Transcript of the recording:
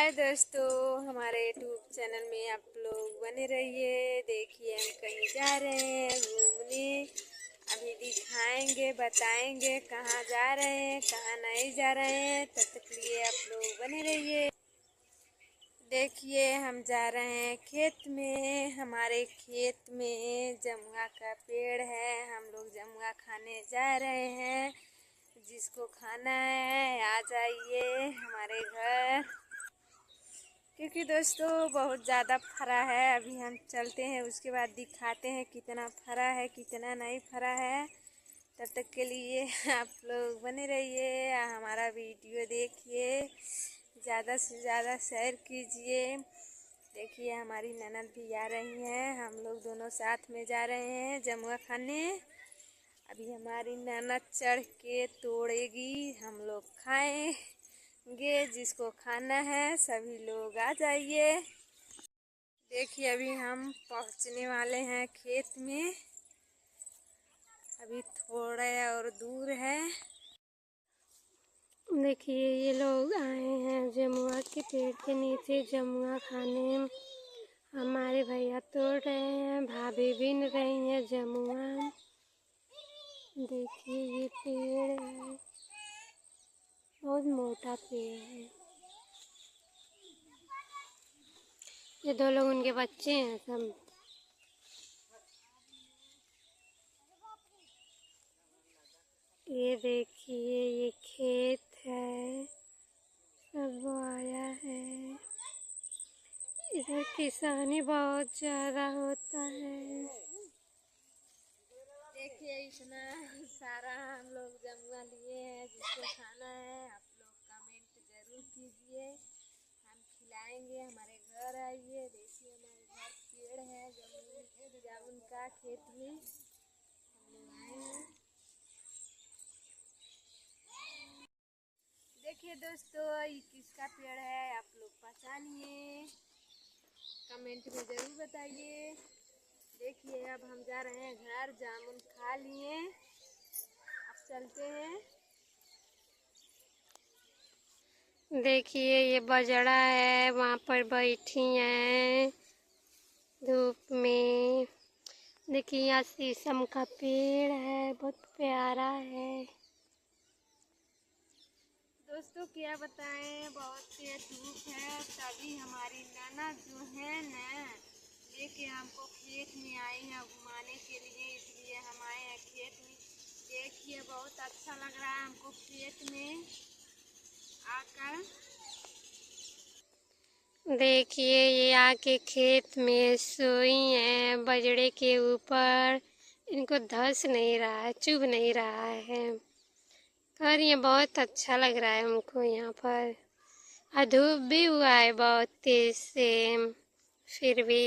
हाय दोस्तों, हमारे YouTube channel में आप लोग बने रहिए। देखिए हम कहीं जा रहे हैं घूमने, अभी दिखाएंगे बताएंगे कहाँ जा रहे हैं कहाँ नहीं जा रहे हैं। तब तक लिए आप लोग बने रहिए। देखिए हम जा रहे हैं खेत में। हमारे खेत में जमुआ का पेड़ है। हम लोग जमुआ खाने जा रहे हैं। जिसको खाना है आ जाइए हमारे घर, क्योंकि दोस्तों बहुत ज़्यादा फरा है। अभी हम चलते हैं, उसके बाद दिखाते हैं कितना फरा है कितना नहीं फरा है। तब तक के लिए आप लोग बने रहिए, हमारा वीडियो देखिए, ज़्यादा से ज़्यादा शेयर कीजिए। देखिए हमारी ननद भी आ रही हैं, हम लोग दोनों साथ में जा रहे हैं जमुआ खाने। अभी हमारी ननद चढ़ के तोड़ेगी, हम लोग खाएंगे। जिसको खाना है सभी लोग आ जाइए। देखिए अभी हम पहुंचने वाले हैं खेत में, अभी थोड़ा और दूर है। देखिए ये लोग आए हैं जमुआ के पेड़ के नीचे जमुआ खाने। हमारे भैया तोड़ रहे हैं, भाभी बीन रही हैं जमुआ। देखिए ये पेड़ है, बहुत मोटा पेड़ है। ये दो लोग उनके बच्चे हैं सब। ये देखिए ये खेत है, सब आया है। इधर किसानी बहुत ज़्यादा होता है। देखिए इतना सारा हम लोग जमुआ लिए हैं। जिसको खाना है आप लोग कमेंट जरूर कीजिए, हम खिलाएंगे। हमारे घर आइए। देखिए हमारे घर पेड़ है जामुन का, खेत में हम लोग आए हैं। देखिए दोस्तों ये किसका पेड़ है आप लोग पहचानिए, कमेंट में जरूर बताइए। देखिए अब हम जा रहे हैं घर, जामुन खा लिए, अब चलते हैं। देखिए ये बजड़ा है, वहाँ पर बैठी हैं धूप में। देखिए यहाँ शीशम का पेड़ है, बहुत प्यारा है। दोस्तों क्या बताएं, बहुत तेज धूप है। तभी हमारी ननद जो है ना लेके हमको खेत में आई है घुमाने के लिए, इसलिए हम आए हैं खेत में। देखिए बहुत अच्छा लग रहा है हमको खेत में आकर। देखिए ये आके खेत में सोई हैं बजड़े के ऊपर। इनको धस नहीं रहा है, चुभ नहीं रहा है। और ये बहुत अच्छा लग रहा है हमको यहाँ पर। धूप भी हुआ है बहुत तेज से, फिर भी